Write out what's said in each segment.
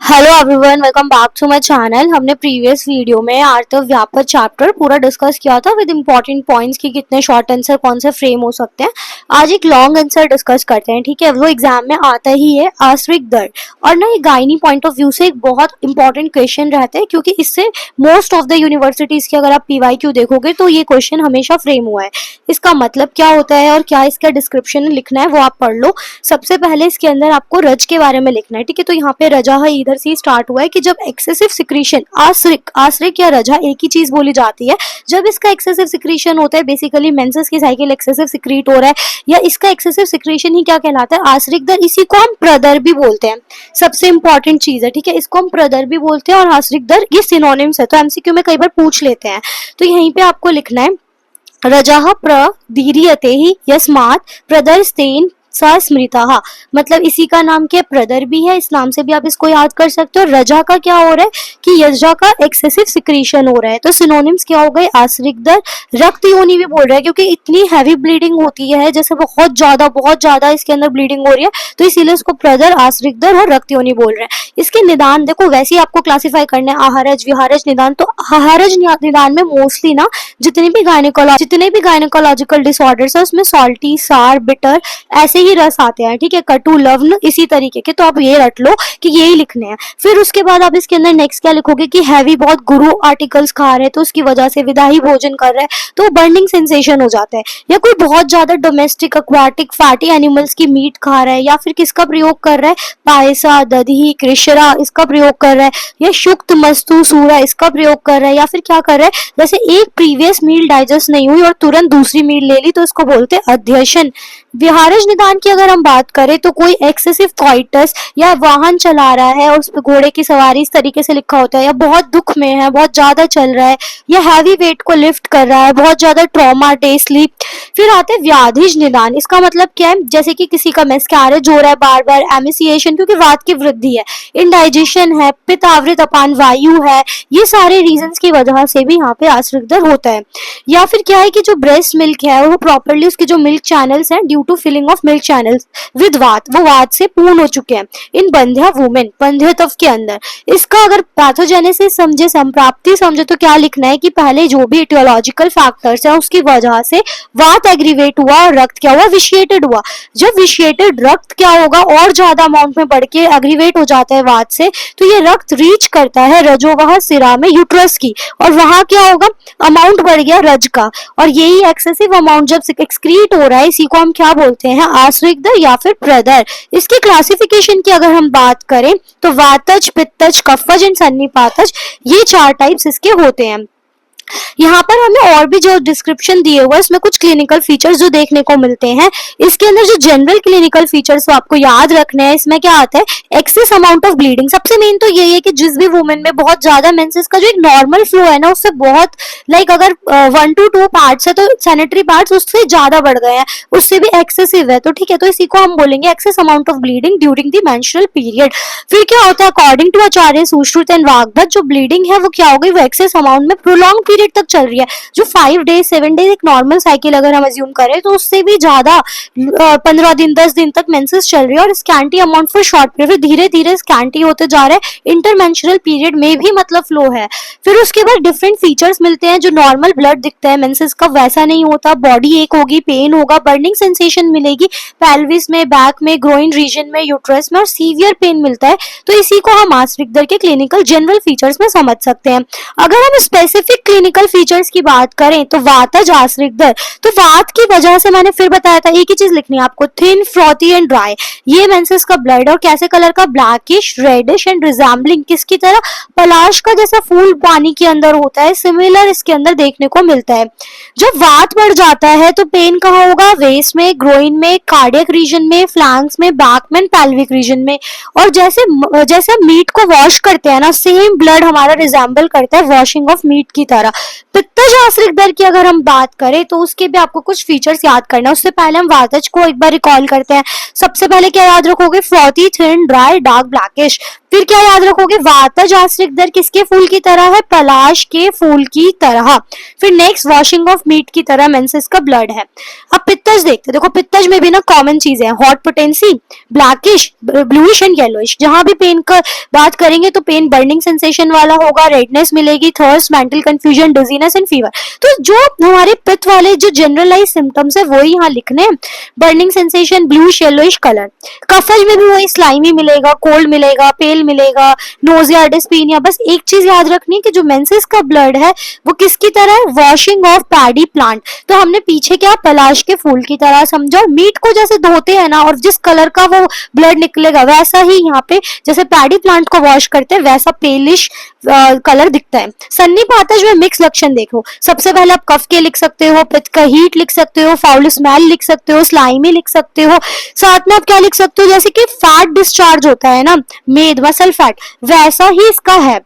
Hello everyone, welcome back to my channel. हमने previous video में आर्तव व्यापक चैप्टर पूरा डिस्कस किया था विद इंपॉर्टेंट पॉइंट्स कि कितने शॉर्ट आंसर कौन से फ्रेम हो सकते हैं। आज एक लॉन्ग आंसर डिस्कस करते हैं, ठीक है। वो एग्जाम में आता ही है आश्रित दर, और ना ये गायनी पॉइंट ऑफ व्यू से एक बहुत इंपॉर्टेंट क्वेश्चन रहता है, क्योंकि इससे मोस्ट ऑफ द यूनिवर्सिटीज के अगर आप PYQ देखोगे तो ये क्वेश्चन हमेशा फ्रेम हुआ है। इसका मतलब क्या होता है और क्या इसका डिस्क्रिप्शन लिखना है वो आप पढ़ लो। सबसे पहले इसके अंदर आपको रज के बारे में लिखना है, ठीक है। तो यहाँ पे रजा है, इधर से स्टार्ट हुआ है कि जब एक्सेसिव सिक्रीशन, आश्रिक या रजा एक ही चीज बोली जाती है। जब इसका एक्सेसिव सिक्रीशन होता है, बेसिकली मेंसेस की साइकिल एक्सेसिव सिक्रीट हो रहा है, या इसका एक्सेसिव सिक्रीशन ही क्या कहलाता है, आश्रिक दर। इसी को हम प्रदर भी बोलते हैं, सबसे इंपॉर्टेंट चीज है, ठीक है। इसको हम प्रदर भी बोलते हैं और आश्रिक दर ये सिनोनिम्स है, तो MCQ में कई बार पूछ लेते हैं। तो यहीं पे आपको लिखना है रजः प्रदीर्यते ही यस्मात् प्रदरस्तेन सस्मृतः, मतलब इसी का नाम क्या, प्रदर भी है, इस नाम से भी आप इसको याद कर सकते हो। रजा का क्या हो रहा है कि यजा का एक्सेसिव सिक्रीशन हो रहा है, तो सिनोनिम्स क्या हो गए, आश्रित दर। रक्त योनि भी बोल रहा है क्योंकि इतनी हैवी ब्लीडिंग होती है, जैसे बहुत ज्यादा इसके अंदर ब्लीडिंग हो रही है, तो इसीलिए इसको प्रदर, आश्रित दर और रक्त योनि बोल रहे हैं। इसके निदान देखो, वैसे ही आपको क्लासिफाई करना है आहारज, विहारज, निदान। तो आहारज निदान में मोस्टली ना जितने भी गायनेकोलॉजिकल डिसऑर्डर्स है उसमें सॉल्टी, सार, बिटर ऐसे ही रस आते हैं, ठीक है, कटु, लवण, इसी तरीके के। तो आप ये रट लो कि यही लिखने हैं। फिर उसके बाद आप इसके अंदर नेक्स्ट क्या लिखोगे कि हैवी, बहुत गुरु आर्टिकल्स खा रहे हैं तो उसकी वजह से विदाही भोजन कर रहे हैं तो बर्निंग सेंसेशन हो जाता है। या कोई बहुत ज्यादा डोमेस्टिक एक्वाटिक फैटी एनिमल्स की मीट खा रहा है, या फिर किसका प्रयोग कर रहा है, पायसा, दधी, कृषरा इसका प्रयोग कर रहा है, या शुक्त, मस्तु, सूरा इसका प्रयोग कर रहा है, या फिर क्या कर रहा है, जैसे एक प्रीवियस मील डाइजेस्ट नहीं हुई और तुरंत दूसरी मील ले ली तो इसको बोलते हैं अध्यशन। विहारज निदान की अगर हम बात करें तो कोई एक्सेसिव कॉइटस, या वाहन चला रहा है और उस पर घोड़े की सवारी इस तरीके से लिखा होता है, या बहुत दुख में है, बहुत ज्यादा चल रहा है, या हैवी वेट को लिफ्ट कर रहा है, बहुत ज्यादा ट्रॉमा, डे स्लीप। फिर आते हैं व्याधिज निदान। इसका मतलब क्या है, जैसे कि किसी का मिसकैरेज हो रहा है बार बार, एमिसिएशन क्योंकि वात की वृद्धि है, इंडाइजेशन है, पित्त आवृत अपान वायु है, ये सारे रीजंस की वजह से भी यहाँ पे आश्रित दर होता है। या फिर क्या है कि जो ब्रेस्ट मिल्क है वो प्रॉपरली उसके जो मिल्क चैनल्स हैं, due to filling of milk channels with vata, वो वात से पूर्ण हो चुके हैं इन बंध्या वुमेन, बंध्यत्व के अंदर। इसका अगर पैथोजेनेसिस समझे, संप्राप्ति समझे, तो क्या लिखना है कि पहले जो भी इटियोलॉजिकल फैक्टर्स हैं उसकी वजह से वात एग्रीवेट हुआ और रक्त क्या हुआ, विशिएटेड हुआ। जब विशिएटेड रक्त क्या होगा, और ज्यादा अमाउंट में बढ़ के एग्रीवेट हो जाता है वात से, तो ये रक्त रीच करता है रजोवह सिरा में, यूट्रस की, और वहां क्या होगा, अमाउंट बढ़ गया रज का, और यही एक्सेसिव अमाउंट जब एक्सक्रीट हो रहा है इसी को हम क्या बोलते हैं, आश्रित दर या फिर प्रदर। इसकी क्लासिफिकेशन की अगर हम बात करें तो वातज, पित्तज, कफज एंड सन्निपातज, ये 4 टाइप्स इसके होते हैं। यहाँ पर हमें और भी जो डिस्क्रिप्शन दिए हुए हैं इसमें कुछ क्लिनिकल फीचर्स जो देखने को मिलते हैं। इसके अंदर जो जनरल क्लिनिकल फीचर्स आपको याद रखने हैं, इसमें क्या आता है, एक्सेस अमाउंट ऑफ ब्लीडिंग। सबसे मेन तो यही है कि जिस भी वुमेन में बहुत ज्यादा मेंसेस का जो एक नॉर्मल फ्लो है ना, उससे बहुत अगर 1 to 2 पार्ट्स है तो सैनिटरी पार्ट्स उससे ज्यादा बढ़ गए हैं, उससे भी एक्सेसिव है, तो ठीक है, तो इसी को हम बोलेंगे excess amount of bleeding during the menstrual period. फिर क्या होता है, according to Acharya Sushruta and Vagbhata, जो ब्लीडिंग है वो क्या हो गई, वो एक्सेस अमाउंट में प्रोलॉन्ग पीरियड तक चल रही है। जो 5 डेज 7 डेज एक नॉर्मल साइकिल अगर हम अज्यूम करें तो उससे भी ज्यादा 15 दिन 10 दिन तक मेंसेस चल रही है, और scanty amount for short period, धीरे धीरे स्कैंटी होते जा रहा है। इंटरमेंस्ट्रुअल पीरियड में भी मतलब फ्लो है। फिर उसके बाद डिफरेंट फीचर्स मिलते हैं, जो नॉर्मल ब्लड दिखता है मेंसेस का वैसा नहीं होता, बॉडी एक होगी, पेन होगा, बर्निंग सेंसेशन मिलेगी पेल्विस में, बैक में, ग्रोइन रीजन में, यूट्रस में, और सीवियर पेन मिलता है। तो इसी को हम आश्रित दर के क्लिनिकल जनरल फीचर्स में समझ सकते हैं। अगर हम स्पेसिफिक क्लिनिकल फीचर्स की बात करें तो वातज, आश्रित दर, तो वात की वजह से मैंने फिर बताया था, एक ही चीज लिखनी है आपको, थिन, फ्रॉथी एंड ड्राई। ये मेंसेस का ब्लड और कैसे कलर का, ब्लैकिश, रेडिश एंड रिजेंबलिंग किसकी तरह, पलाश का जैसा फूल पानी के अंदर होता है, सिमिलर इसके अंदर देखने को मिलता है। जब वात बढ़ जाता है तो पेन कहाँ होगा, वेस्ट में, ग्रोइन में, कार्डियक रीजन में, फ्लैंक्स में, बैक में, पैल्विक रीजन में। और जैसे हम मीट को वॉश करते हैं ना, सेम ब्लड हमारा रिजेंबल करता है वॉशिंग ऑफ मीट की तरह। पित्त पित्तज आश्रित दर की अगर हम बात करें तो उसके भी आपको कुछ फीचर्स याद करना है। उससे पहले हम वातज को एक बार रिकॉल करते हैं। सबसे पहले क्या याद रखोगे, frothy, thin, dry, dark, blackish. फिर क्या याद रखोगे, वातज आश्रित दर किसके फूल की तरह है, पलाश के फूल की तरह। फिर नेक्स्ट वॉशिंग ऑफ मीट की तरह मेंसेस का ब्लड है। अब पित्तज देखते, देखो पित्तज में भी ना कॉमन चीजें हैं, hot potency, blackish, bluish and yellowish. जहां भी पेन का बात करेंगे तो पेन बर्निंग सेंसेशन वाला होगा, रेडनेस मिलेगी, thirst, mental confusion, dizziness and fever. तो जो हमारे पित्त वाले जो जनरलाइज सिम्टम्स है वही यहाँ लिखने हैं, burning sensation, bluish yellowish colour. कफज में भी वही स्लाइमी मिलेगा, कोल्ड मिलेगा, पेल मिलेगा, नोजिया, डिस्पीनिया। बस एक चीज याद रखनी है कि जो मेंसेस का ब्लड है वो किसकी तरह है, वॉशिंग ऑफ पैडी प्लांट। तो हमने पीछे क्या, पलाश के फूल की तरह समझो, मीट को जैसे धोते हैं ना और जिस कलर का वो ब्लड निकलेगा वैसा ही यहाँ पे जैसे पैडी प्लांट को वॉश करते हैं वैसा पेलिश कलर दिखता है। सन्निपातज में मिक्स लक्षण देखो, सबसे पहले आप कफ के लिख सकते हो, पित्त का हीट लिख सकते हो, फाउल स्मेल लिख सकते हो, स्लाइमी लिख सकते हो। साथ में आप क्या लिख सकते हो, जैसे कि फैट डिस्चार्ज होता है ना, मेद मसल फैट, वैसा ही इसका है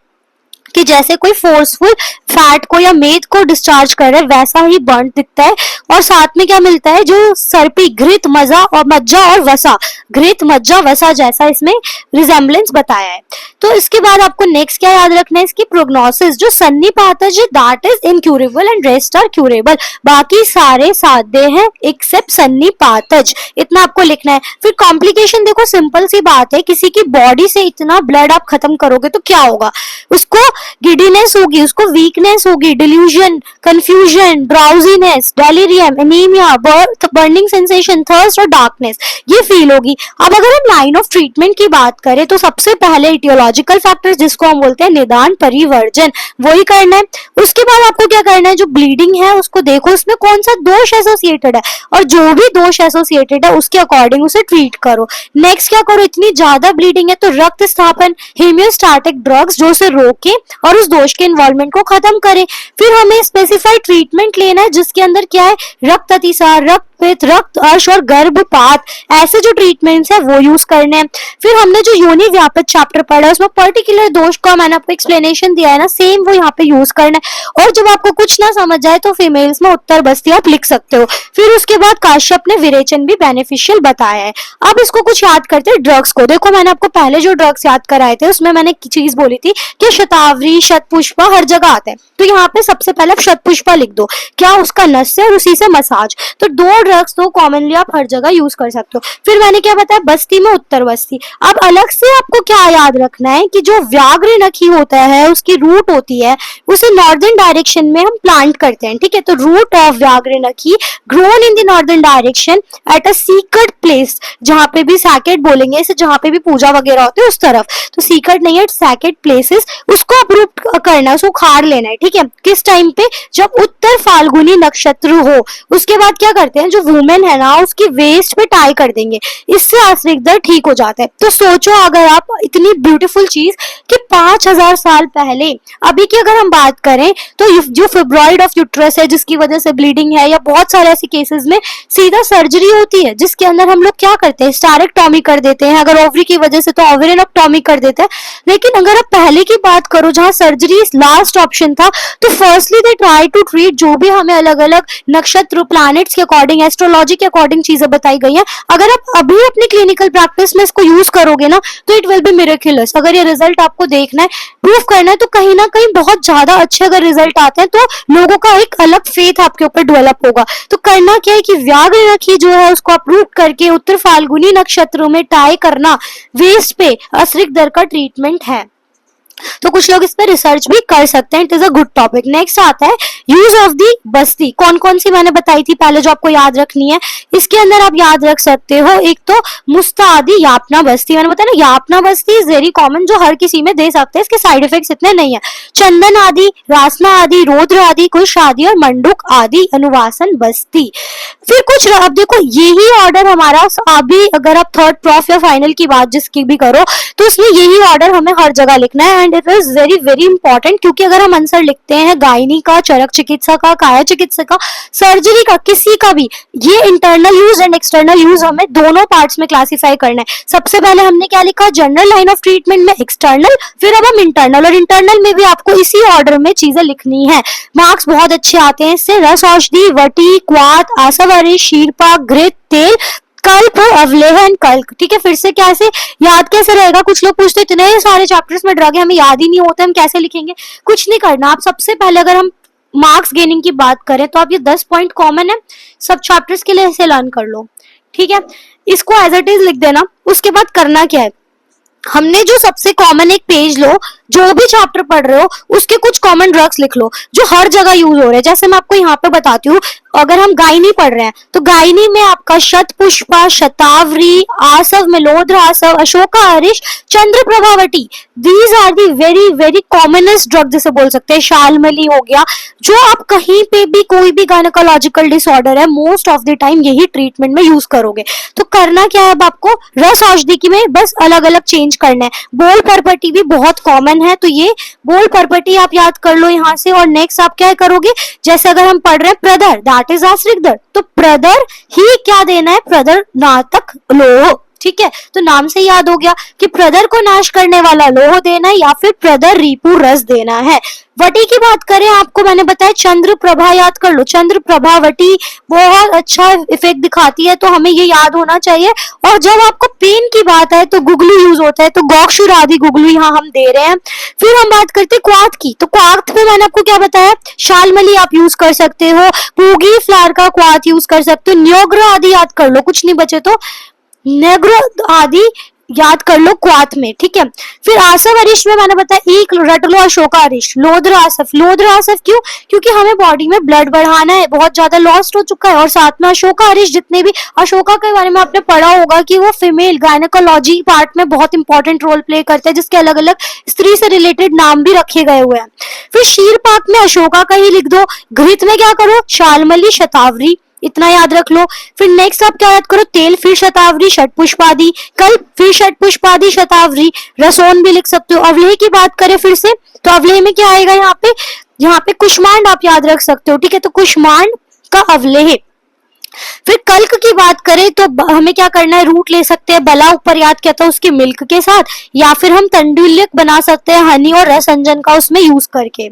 कि जैसे कोई फोर्सफुल फैट को या मेद को डिस्चार्ज कर रहे हैं वैसा ही बर्न दिखता है। और साथ में क्या मिलता है, जो सर्पी, घृत, मजा और मज्जा और वसा, घृत, मज्जा, वसा जैसा इसमें रिजेम्बलेंस बताया है। तो इसके बाद आपको नेक्स्ट क्या याद रखना है, इसकी प्रोग्नोसिस। जो सन्निपातज that is incurable and rest are curable, बाकी सारे साध्य हैं एक्सेप्ट सन्निपातज, इतना आपको लिखना है। फिर कॉम्प्लिकेशन देखो, सिंपल सी बात है, किसी की बॉडी से इतना ब्लड आप खत्म करोगे तो क्या होगा, उसको गिडीनेस होगी, उसको वीकनेस होगी, delusion, confusion, drowsiness, delirium, anaemia, burning sensation, thirst और डार्कनेस ये फील होगी। अब अगर हम लाइन ऑफ ट्रीटमेंट की बात करें तो सबसे पहले इटियोलॉजिकल फैक्टर्स जिसको हम बोलते हैं निदान, परिवर्जन, वही करना है। उसके बाद आपको क्या करना है, जो ब्लीडिंग है उसको देखो उसमें कौन सा दोष एसोसिएटेड है और जो भी दोष एसोसिएटेड है उसके अकॉर्डिंग उसे ट्रीट करो। नेक्स्ट क्या करो, इतनी ज्यादा ब्लीडिंग है तो रक्त स्थापन, हेमियोस्टैटिक ड्रग्स जो उसे रोके और उस दोष के इन्वॉल्वमेंट को खत्म करें। फिर हमें स्पेसिफाइड ट्रीटमेंट लेना है जिसके अंदर क्या है, रक्त अतिसार, रक्त पित्त, रक्त अर्श और गर्भपात, ऐसे जो ट्रीटमेंट्स है वो यूज करने हैं। फिर हमने जो योनि व्यापक चैप्टर पढ़ा है उसमें पर्टिकुलर दोष का मैंने आपको एक्सप्लेनेशन दिया है ना, सेम वो यहाँ पे यूज करना है। और जब आपको कुछ ना समझ जाए तो फीमेल्स में उत्तर बस्ती आप लिख सकते हो। फिर उसके बाद काश्यप ने विरेचन भी बेनिफिशियल बताया है। अब इसको कुछ याद करते हैं ड्रग्स को। देखो मैंने आपको पहले जो ड्रग्स याद कराए थे उसमें मैंने एक चीज बोली थी कि शतावरी, शतपुष्पा हर जगह आता है, तो यहाँ पे सबसे पहले आप शतपुष्पा लिख दो, क्या उसका नस है और उसी से मसाज। तो दो ड्रग्स तो कॉमनली आप हर जगह यूज कर सकते हो। फिर मैंने क्या बताया, बस्ती में उत्तर बस्ती। अब अलग से आपको क्या याद रखना है कि जो व्याघ्र नखी होता है उसकी रूट होती है, उसे नॉर्दर्न डायरेक्शन में हम प्लांट करते हैं, ठीक है। तो रूट ऑफ व्याघ्र नखी grown in the northern direction at a secret place, जहां पे भी सैकेट बोलेंगे इसे, जहां पे भी पूजा वगैरह होती है उस तरफ, तो सीक्रेट नहीं है, सैकेट प्लेसेस, उसको अप्रूव करना है, उसको उखाड़ लेना है, ठीक है। किस टाइम पे, जब उत्तर फाल्गुनी नक्षत्र हो। उसके बाद क्या करते हैं, जो वुमेन है ना उसकी वेस्ट पे टाई कर देंगे, इससे आश्रित दर ठीक हो जाता है। तो सोचो अगर आप इतनी ब्यूटीफुल चीज कि 5000 साल पहले, अभी की अगर हम बात करें तो जो फिब्रॉइड ऑफ यूट्रस है जिसकी वजह से ब्लीडिंग है, या बहुत सारे ऐसे केसेस में सीधा सर्जरी होती है जिसके अंदर हम लोग क्या करते हैं, स्टेरेक्टॉमी कर देते हैं। अगर ओवरी की वजह से तो ओवेरिनोक्टॉमी कर देते हैं। लेकिन अगर आप पहले की बात करो जहां सर्जरी लास्ट ऑप्शन था, तो firstly they try to treat जो भी हमें अलग अलग नक्षत्र, प्लैनेट्स के अकॉर्डिंग, एस्ट्रोलॉजी के अकॉर्डिंग चीजें बताई गई हैं। अगर आप अभी अपनी क्लिनिकल प्रैक्टिस में इसको यूज करोगे ना तो इट विल बी मिरेक्युलस। अगर ये रिजल्ट आपको देखना है, प्रूफ करना है, तो कहीं ना कहीं बहुत ज्यादा अच्छे अगर रिजल्ट आते हैं तो लोगों का एक अलग फेथ आपके ऊपर डेवलप होगा। तो करना क्या है कि व्याघ्र नखी जो है उसको अप्रूव करके उत्तर फाल्गुनी नक्षत्रों में टाई करना वेस्ट पे आश्रित दर का ट्रीटमेंट है। तो कुछ लोग इस पर रिसर्च भी कर सकते हैं, it is a good topic. Next आता है यूज ऑफ दी बस्ती। कौन कौन सी मैंने बताई थी पहले जो आपको याद रखनी है, इसके अंदर आप याद रख सकते हो। एक तो मुस्ता आदि, यापना बस्ती, मैंने बताया ना यापना बस्ती इज वेरी कॉमन, जो हर किसी में दे सकते हैं, इसके साइड इफेक्ट्स इतने नहीं है। चंदन आदि, रासना आदि, रौद्र आदि, कुश आदि और मंडुक आदि अनुवासन बस्ती। फिर कुछ अब देखो यही ऑर्डर हमारा अभी अगर आप थर्ड प्रॉफ या फाइनल की बात जिसकी भी करो तो उसमें यही ऑर्डर हमें हर जगह लिखना है। And it is very very important, क्योंकि अगर हम आंसर लिखते हैं गायनी का, चरक चिकित्सा का, काया चिकित्सा का, सर्जरी का, किसी का भी, ये internal use and external use हमें दोनों पार्ट्स में क्लासिफाई करना है। सबसे पहले हमने क्या लिखा, जनरल लाइन ऑफ ट्रीटमेंट में एक्सटर्नल, फिर अब हम इंटरनल, और इंटरनल में भी आपको इसी ऑर्डर में चीजें लिखनी है। मार्क्स बहुत अच्छे आते हैं इससे। रस औषधि, वटी, क्वाथ, आसवरी, शीरपाक, घृत, तेल, कल्प, अवलेह एंड कल्क। ठीक है, फिर से कैसे याद कैसे रहेगा? कुछ लोग पूछते इतने सारे चैप्टर्स में ड्रग है, हमें याद ही नहीं होते, हम कैसे लिखेंगे? कुछ नहीं करना, आप सबसे पहले अगर हम मार्क्स गेनिंग की बात करें तो आप ये 10 पॉइंट कॉमन है सब चैप्टर्स के लिए, ऐसे लर्न कर लो। ठीक है, इसको एज इट इज लिख देना। उसके बाद करना क्या है, हमने जो सबसे कॉमन एक पेज लो, जो भी चैप्टर पढ़ रहे हो उसके कुछ कॉमन ड्रग्स लिख लो जो हर जगह यूज हो रहे हैं। जैसे मैं आपको यहाँ पे बताती हूँ, अगर हम गायनी पढ़ रहे हैं तो गायनी में आपका शतपुष्पा, शतावरी, आसव, मेलोद्र आसव, अशोका हरीश, चंद्र प्रभावटी, these are the very very commonest drug जिसे बोल सकते हैं। शालमली हो गया, जो आप कहीं पे भी कोई भी गायनेकोलॉजिकल डिसऑर्डर है मोस्ट ऑफ द टाइम यही ट्रीटमेंट में यूज करोगे। तो करना क्या है अब आपको, रस औषधि की में बस अलग अलग चेंज करना है। बोल परपटी भी बहुत कॉमन है, तो ये बोल परपटी आप याद कर लो यहाँ से। और नेक्स्ट आप क्या करोगे, जैसे अगर हम पढ़ रहे हैं प्रदर, दैट इज आश्रिगदर, तो प्रदर ही क्या देना है, प्रदर नातक लोह। ठीक है, तो नाम से याद हो गया कि प्रदर को नाश करने वाला लोह देना है या फिर प्रदर रिपु रस देना है। वटी की बात करें, आपको मैंने बताया चंद्र प्रभा याद कर लो, चंद्र प्रभा वटी बहुत अच्छा इफेक्ट दिखाती है, तो हमें ये याद होना चाहिए। और जब आपको पेन की बात है तो गुगलू यूज होता है, तो गौक्षुर आदि गुगलू यहाँ हम दे रहे हैं। फिर हम बात करते हैं क्वाथ की, तो क्वाथ पे मैंने आपको क्या बताया, शालमली आप यूज कर सकते हो, पूगी फ्लावर का क्वाथ यूज कर सकते हो, न्योग्र आदि याद कर लो, कुछ नहीं बचे तो नेग्रो आदि याद कर लो क्वाथ में। ठीक है, फिर आसव अरिश में मैंने बताया एक रट लो अशोका अरिश, लोद्र आसफ। लोद्र आसफ क्यों, क्योंकि हमें बॉडी में ब्लड बढ़ाना है, बहुत ज्यादा लॉस्ट हो चुका है। और साथ में अशोका अरिश, जितने भी अशोका के बारे में आपने पढ़ा होगा कि वो फीमेल गायनेकोलॉजी पार्ट में बहुत इंपॉर्टेंट रोल प्ले करते हैं, जिसके अलग अलग स्त्री से रिलेटेड नाम भी रखे गए हुए हैं। फिर शीरपाक में अशोका का ही लिख दो। घृत में क्या करो, शालमली, शतावरी, इतना याद रख लो। फिर नेक्स्ट आप क्या याद करो, तेल, फिर शतावरी, षटपुष्पादि, कल्प, फिर षटपुष्पादि, शतावरी, रसोन भी लिख सकते हो। अवलेह की बात करें फिर से, तो अवलेह में क्या आएगा, यहाँ पे कुष्मांड आप याद रख सकते हो। ठीक है, तो कुष्मांड का अवलेह। फिर कल्क की बात करें तो हमें क्या करना है, रूट ले सकते हैं, बला ऊपर याद किया था उसके मिल्क के साथ, या फिर हम तंडुल्यक बना सकते हैं हनी और रस अंजन का उसमें यूज करके।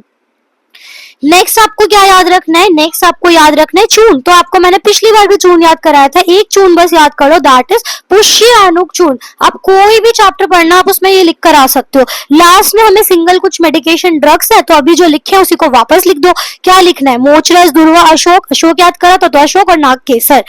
नेक्स्ट आपको क्या याद रखना है, नेक्स्ट आपको याद रखना है चून। तो आपको मैंने पिछली बार भी चून याद कराया था, एक चून बस याद करो, दैट इज पुष्य अनुक चून। आप कोई भी चैप्टर पढ़ना आप उसमें ये लिख कर आ सकते हो। लास्ट में हमें सिंगल कुछ मेडिकेशन ड्रग्स है, तो अभी जो लिखे हैं उसी को वापस लिख दो। क्या लिखना है, मोचरस, दुर्वा, अशोक, अशोक याद करा था तो अशोक, और नाग केसर।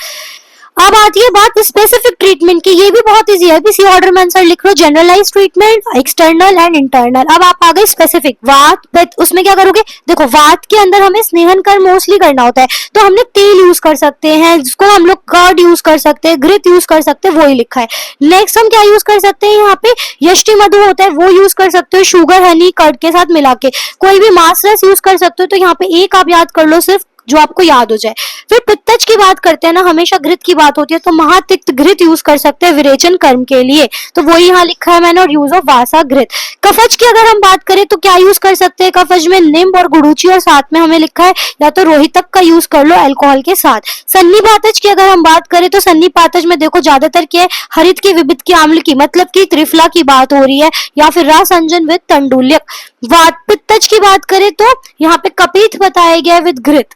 अब आती है बात स्पेसिफिक ट्रीटमेंट की, ये भी बहुत इजी है, इसी ऑर्डर में आंसर लिख लो, generalise treatment, external and internal. अब आप आ गए स्पेसिफिक, वात, उसमें क्या करोगे, देखो वात के अंदर हमें स्नेहन कर मोस्टली करना होता है, तो हमने तेल यूज कर सकते हैं, जिसको हम लोग कर्ड यूज कर सकते हैं, घृत यूज कर सकते हैं, वो ही लिखा है। नेक्स्ट हम क्या यूज कर सकते हैं, यहाँ पे यष्टि मधु होता है वो यूज कर सकते हो, शुगर हनी कर्ड के साथ मिला के, कोई भी मांस रस यूज कर सकते हो। तो यहाँ पे एक आप याद कर लो सिर्फ, जो आपको याद हो जाए। फिर पित्तज की बात करते हैं ना, हमेशा घृत की बात होती है, तो महातिक्त घृत यूज कर सकते हैं विरेचन कर्म के लिए, तो वही यहाँ लिखा है मैंने, और यूज ऑफ वासा घृत। कफज की अगर हम बात करें तो क्या यूज कर सकते हैं, कफज में निम्ब और गुड़ूची, और साथ में हमें लिखा है या तो रोहितक का यूज कर लो अल्कोहल के साथ। सन्निपातज की अगर हम बात करें तो सन्निपातज में देखो ज्यादातर क्या है, हरित की विबित की आम्ल की, मतलब की त्रिफला की बात हो रही है, या फिर रस अंजन विद तंडुल्यक। वात पित्तज की बात करें तो यहाँ पे कपित बताया गया विद घृत।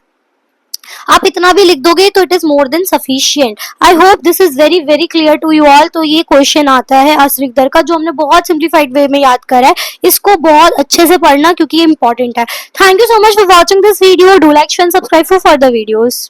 आप इतना भी लिख दोगे तो it is more than sufficient. I hope this is very very clear to you all. तो ये क्वेश्चन आता है आश्रिगदर का, जो हमने बहुत सिंप्लीफाइड वे में याद करा है, इसको बहुत अच्छे से पढ़ना क्योंकि ये इंपॉर्टेंट है। Thank you so much for watching this video, do like, share, subscribe for further videos.